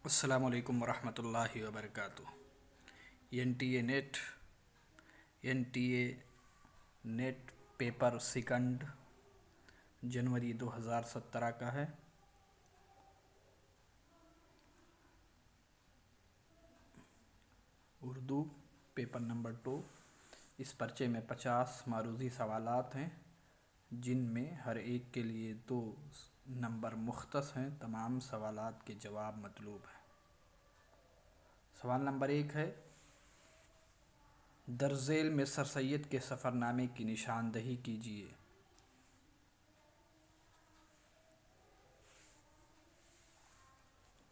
السلام علیکم ورحمۃ اللہ وبرکاتہ۔ N T A NET N T A NET paper second جنوری 2017 کا ہے۔ Urdu paper number 2۔ اس پرچے میں 50 معروضی سوالات ہیں، جن میں ہر ایک کے لیے 2 نمبر مختص ہیں۔ تمام سوالات کے جواب مطلوب ہیں۔ سوال نمبر 1 ہے، درذیل میں سر سید کے سفر نامے کی نشاندہی کیجیے۔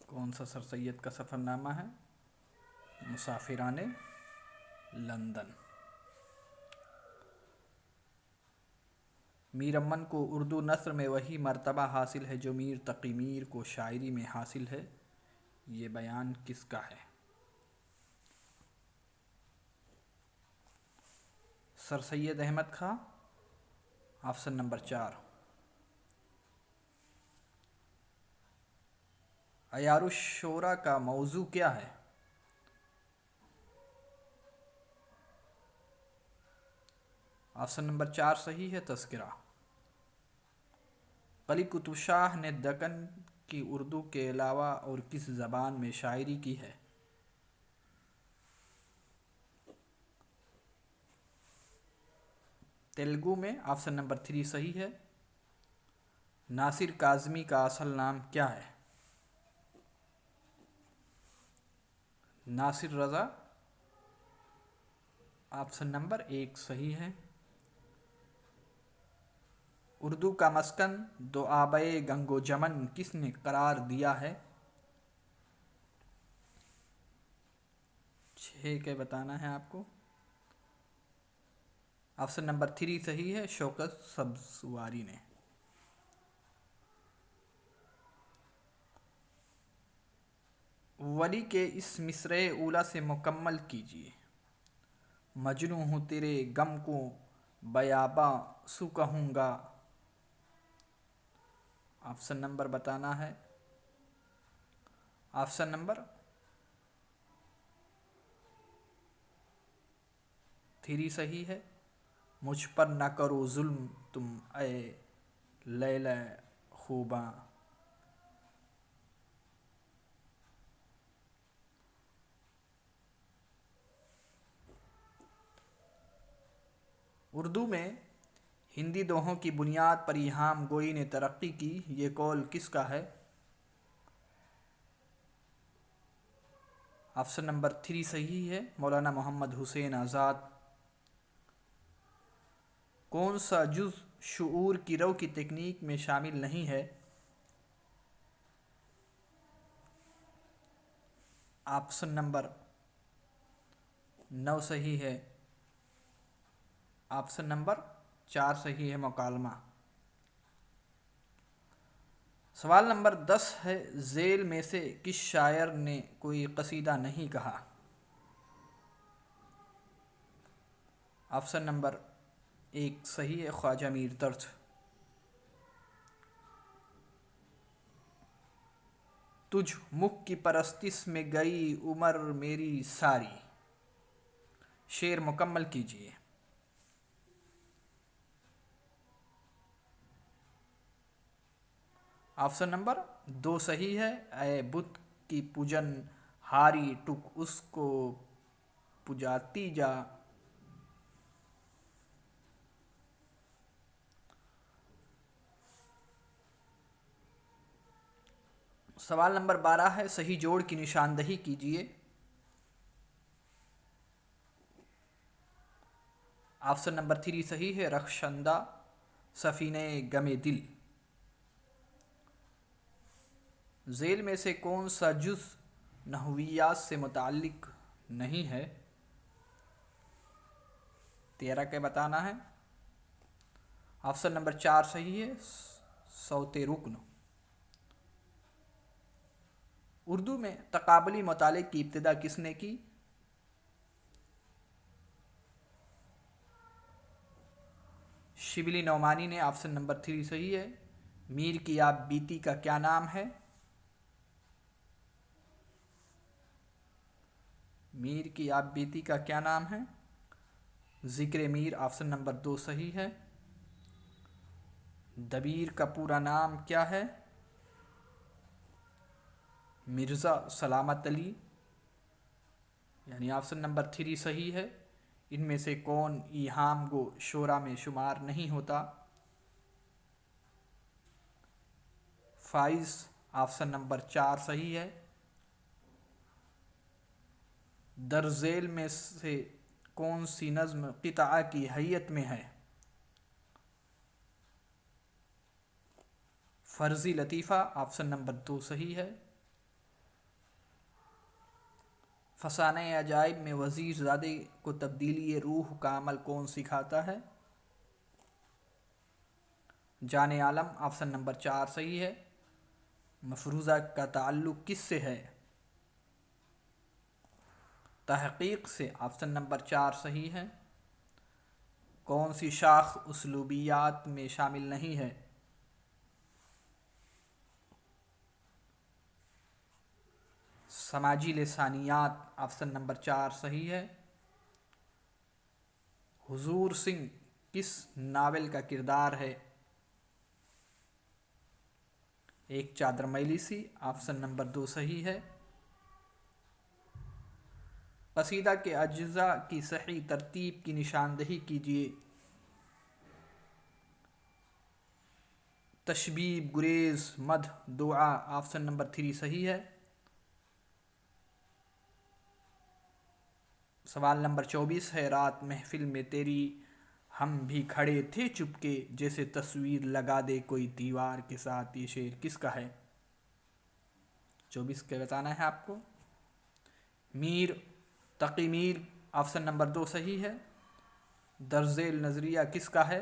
کون سا سر سید کا سفر نامہ ہے؟ مسافران لندن۔ میر امن کو اردو نثر میں وہی مرتبہ حاصل ہے جو میر تقی میر کو شاعری میں حاصل ہے۔ یہ بیان کس کا ہے؟ سر سید احمد خاں، آپشن نمبر 4۔ عیار الشورى کا موضوع کیا ہے؟ آپشن نمبر 4 صحیح ہے، تذکرہ۔ قلی قطب شاہ نے دکن کی اردو کے علاوہ اور کس زبان میں شاعری کی ہے؟ تیلگو میں۔ آپشن نمبر 3 صحیح ہے۔ ناصر کاظمی کا اصل نام کیا ہے؟ ناصر رضا۔ آپشن نمبر 1 صحیح ہے۔ اردو کا مسکن دوآبے گنگ و جمن کس نے قرار دیا ہے؟ 6 کے بتانا ہے آپ کو۔ آپشن نمبر 3 صحیح ہے، شوکت سبزواری نے۔ ولی کے اس مصرعِ اولی سے مکمل کیجیے۔ مجنوں ہوں تیرے غم کو بیاباں سو کہوں گا۔ آپشن نمبر بتانا ہے۔ آپشن نمبر 3 صحیح ہے۔ مجھ پر نہ کرو ظلم تم اے لیلی خوباں۔ اردو میں ہندی دوہوں کی بنیاد پر ایہام گوئی نے ترقی کی، یہ قول کس کا ہے؟ آپشن نمبر 3 صحیح ہے، مولانا محمد حسین آزاد۔ کون سا جز شعور کی رو کی تکنیک میں شامل نہیں ہے؟ آپشن نمبر 9 صحیح ہے۔ آپشن نمبر 4 صحیح ہے، مکالمہ۔ سوال نمبر 10 ہے، ذیل میں سے کس شاعر نے کوئی قصیدہ نہیں کہا؟ آپشن نمبر 1 صحیح ہے، خواجہ میر طرز۔ تجھ مخ کی پرستش میں گئی عمر میری ساری۔ شعر مکمل کیجیے۔ آپشن نمبر 2 صحیح ہے، اے بت کی پوجن ہاری ٹک اس کو پجاتی جا۔ سوال نمبر 12 ہے، صحیح جوڑ کی نشاندہی کیجیے۔ آپشن نمبر 3 صحیح ہے، رخشندہ سفینہ غم دل۔ ذیل میں سے کون سا جز نحویات سے متعلق نہیں ہے؟ 13 کے بتانا ہے۔ آپشن نمبر 4 صحیح ہے، صوت رکن۔ اردو میں تقابلی مطالعے کی ابتدا کس نے کی؟ شبلی نعمانی نے۔ آپشن نمبر 3 صحیح ہے۔ میر کی آپ بیتی کا کیا نام ہے؟ میر کی آپ بیتی کا کیا نام ہے؟ ذکر میر آپشن نمبر 2 صحیح ہے۔ دبیر کا پورا نام کیا ہے؟ مرزا سلامت علی، یعنی آپشن نمبر 3 صحیح ہے۔ ان میں سے کون ایہام گو شعراء میں شمار نہیں ہوتا؟ فائز آپشن نمبر 4 صحیح ہے۔ در ذیل میں سے کون سی نظم قطعہ کی حیت میں ہے؟ فرضی لطیفہ آپشن نمبر 2 صحیح ہے۔ فسانہ عجائب میں وزیر زادے کو تبدیلی روح کا عمل کون سکھاتا ہے؟ جان عالم آپشن نمبر 4 صحیح ہے۔ مفروضہ کا تعلق کس سے ہے؟ تحقیق سے آپشن نمبر 4 صحیح ہے۔ کون سی شاخ اسلوبیات میں شامل نہیں ہے؟ سماجی لسانیات آپشن نمبر 4 صحیح ہے۔ حضور سنگھ کس ناول کا کردار ہے؟ ایک چادر میلی سی آپشن نمبر 2 صحیح ہے۔ قصیدہ کے اجزاء کی صحیح ترتیب کی نشاندہی کیجیے۔ تشبیب، گریز، مدح، دعا آپشن نمبر 3 صحیح ہے۔ سوال نمبر 24 ہے، رات محفل میں تیری ہم بھی کھڑے تھے چپکے، جیسے تصویر لگا دے کوئی دیوار کے ساتھ، یہ شعر کس کا ہے؟ 24 کا بتانا ہے آپ کو۔ میر تقی میر آپشن نمبر 2 صحیح ہے۔ در ذیل نظریہ کس کا ہے؟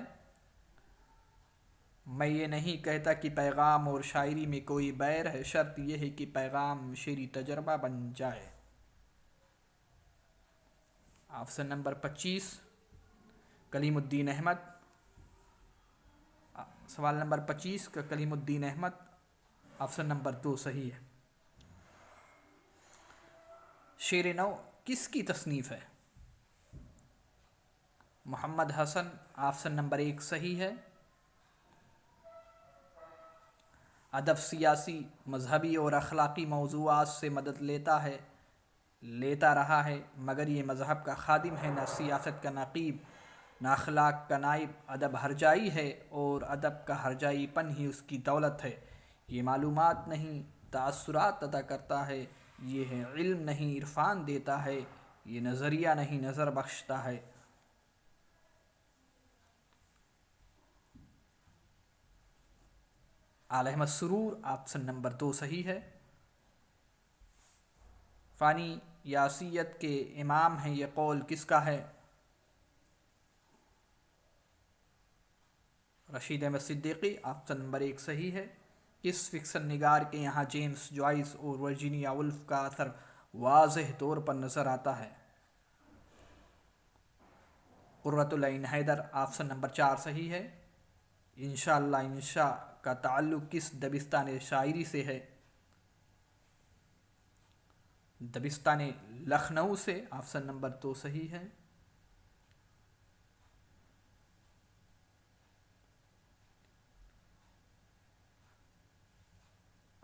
میں یہ نہیں کہتا کہ پیغام اور شاعری میں کوئی بیر ہے، شرط یہ ہے کہ پیغام شعری تجربہ بن جائے۔ آپشن نمبر 25 کلیم الدین احمد۔ سوال نمبر 25 کا کلیم الدین احمد آپشن نمبر 2 صحیح ہے۔ شعر نو کس کی تصنیف ہے؟ محمد حسن آپشن نمبر 1 صحیح ہے۔ ادب سیاسی، مذہبی اور اخلاقی موضوعات سے مدد لیتا رہا ہے، مگر یہ مذہب کا خادم ہے، نہ سیاست کا نقیب، نہ اخلاق کا نائب۔ ادب ہرجائی ہے اور ادب کا ہرجائی پن ہی اس کی دولت ہے۔ یہ معلومات نہیں تاثرات عطا کرتا ہے، یہ ہے علم نہیں عرفان دیتا ہے، یہ نظریہ نہیں نظر بخشتا ہے۔ آل احمد سرور آپشن نمبر 2 صحیح ہے۔ فانی یاسیت کے امام ہیں، یہ قول کس کا ہے؟ رشید احمد صدیقی آپشن نمبر 1 صحیح ہے۔ کس فکشن نگار کے یہاں جیمز جوائس اور ورجینیا وولف کا اثر واضح طور پر نظر آتا ہے؟ قرۃ العین حیدر آپشن نمبر 4 صحیح ہے۔ انشاءاللہ انشاء کا تعلق کس دبستان شاعری سے ہے؟ دبستان لکھنؤ سے آپشن نمبر 2 صحیح ہے۔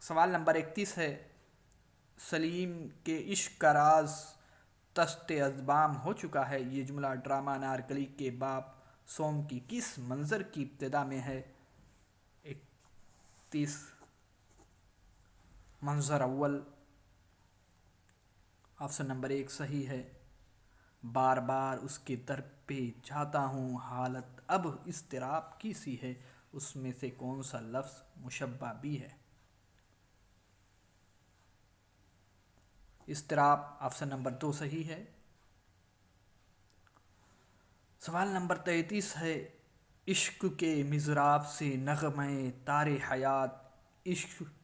سوال نمبر 31 ہے، سلیم کے عشق کا راز تشت ازبام ہو چکا ہے، یہ جملہ ڈرامہ انارکلی کے باب سوم کی کس منظر کی ابتدا میں ہے؟ 31 منظر اول آپشن نمبر 1 صحیح ہے۔ بار بار اس کے در پہ جاتا ہوں، حالت اب اضطراب کی سی ہے، اس میں سے کون سا لفظ مشبہ بھی ہے؟ اضطراب آپشن نمبر 2 صحیح ہے۔ سوال نمبر 33 ہے، عشق کے مضراب سے نغمے تار حیات،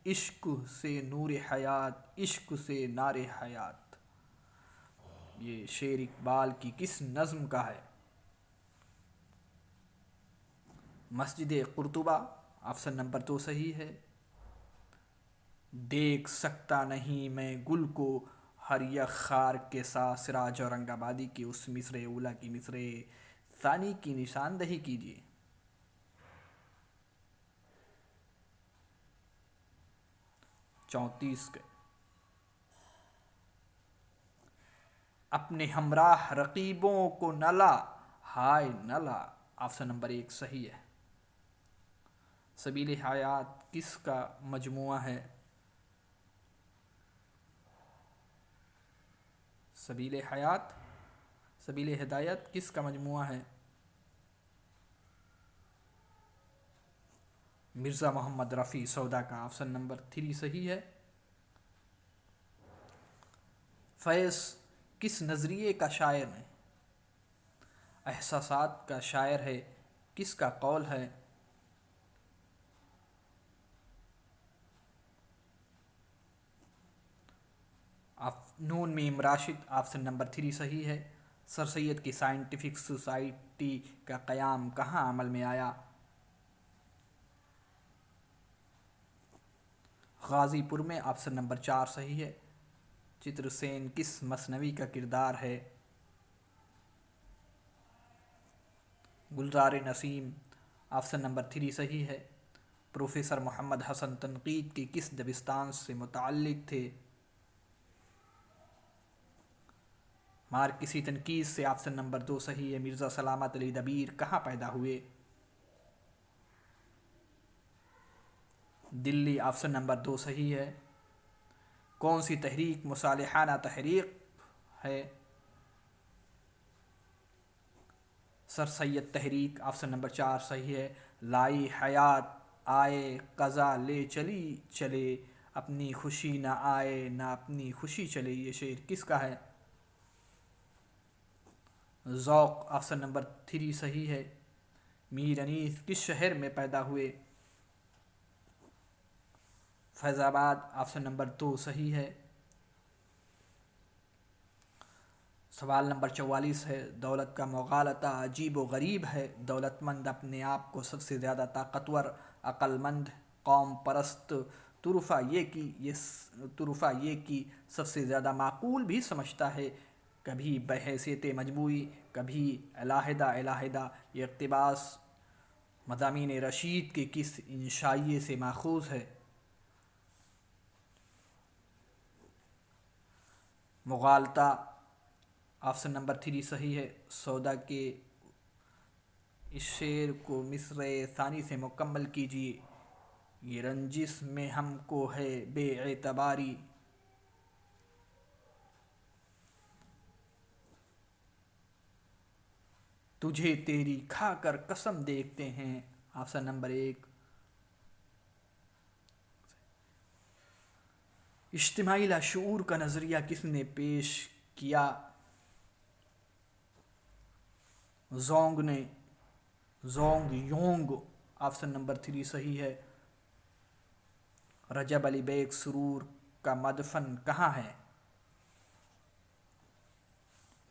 عشق سے نور حیات، عشق سے نار حیات، یہ شعر اقبال کی کس نظم کا ہے؟ مسجد قرطبہ آپشن نمبر 2 صحیح ہے۔ دیکھ سکتا نہیں میں گل کو ہر یک خار کے ساتھ سراج اورنگ آبادی کی اس مصرع اولیٰ کی مصرع ثانی کی نشاندہی کیجیے۔ 34 کے اپنے ہمراہ رقیبوں کو نہ لا، ہائے نہ لا، آپشن نمبر 1 صحیح ہے۔ سبیل حیات کس کا مجموعہ ہے؟ سبیل ہدایت کس کا مجموعہ ہے؟ مرزا محمد رفیع سودا کا، آپشن نمبر 3 صحیح ہے۔ فیض کس نظریے کا شاعر ہے؟ احساسات کا شاعر ہے، کس کا قول ہے؟ نون میم راشد، آپشن نمبر 3 صحیح ہے۔ سر سید کی سائنٹیفک سوسائٹی کا قیام کہاں عمل میں آیا؟ غازی پور میں، آپشن نمبر 4 صحیح ہے۔ چتر سین کس مثنوی کا کردار ہے؟ گلزار نسیم، آپشن نمبر 3 صحیح ہے۔ پروفیسر محمد حسن تنقید کے کس دبستان سے متعلق تھے؟ مارکسی تنقید سے، آپشن نمبر 2 صحیح ہے۔ مرزا سلامت علی دبیر کہاں پیدا ہوئے؟ دلی، آپشن نمبر 2 صحیح ہے۔ کون سی تحریک مصالحانہ تحریک ہے؟ سر سید تحریک، آپشن نمبر 4 صحیح ہے۔ لائی حیات آئے قضا لے چلی چلے، اپنی خوشی نہ آئے نہ اپنی خوشی چلے، یہ شعر کس کا ہے؟ ذوق، آپشن نمبر 3 صحیح ہے۔ میر انیس کس شہر میں پیدا ہوئے؟ فیض آباد، آپشن نمبر 2 صحیح ہے۔ سوال نمبر 44 ہے، دولت کا مغالطہ عجیب و غریب ہے، دولت مند اپنے آپ کو سب سے زیادہ طاقتور، عقل مند، قوم پرست، طرفہ یہ کہ سب سے زیادہ معقول بھی سمجھتا ہے، کبھی بحیثیت مجموعی، کبھی علیحدہ۔ یہ اقتباس مضامین رشید کے کس انشائیے سے ماخوذ ہے؟ مغالطہ، آپشن نمبر 3 صحیح ہے۔ سودا کے اس شعر کو مصرع ثانی سے مکمل کیجیے۔ یہ رنجش میں ہم کو ہے بے اعتباری، تجھے تیری کھا کر قسم دیکھتے ہیں، آپشن نمبر 1۔ اجتماعی لاشعور کا نظریہ کس نے پیش کیا؟ زونگ یونگ، آپشن نمبر 3 صحیح ہے۔ رجب علی بیگ سرور کا مدفن کہاں ہے؟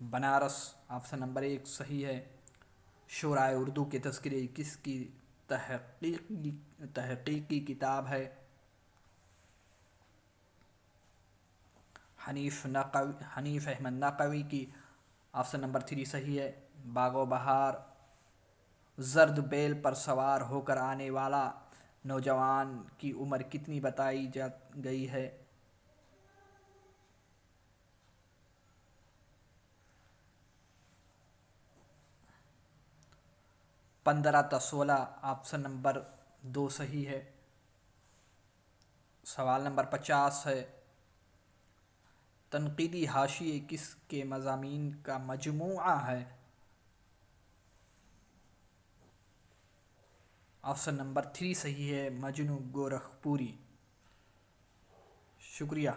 بنارس، آپشن نمبر 1 صحیح ہے۔ شعرائے اردو کے تذکرے کس کی تحقیقی کتاب ہے؟ حنیف احمد نقوی کی، آپشن نمبر 3 صحیح ہے۔ باغ و بہار، زرد بیل پر سوار ہو کر آنے والا نوجوان کی عمر کتنی بتائی گئی ہے؟ 15 تا 16، آپشن نمبر 2 صحیح ہے۔ سوال نمبر 50 ہے، تنقیدی حاشیے کس کے مضامین کا مجموعہ ہے؟ آپشن نمبر 3 صحیح ہے، مجنوں گورکھپوری۔ شکریہ۔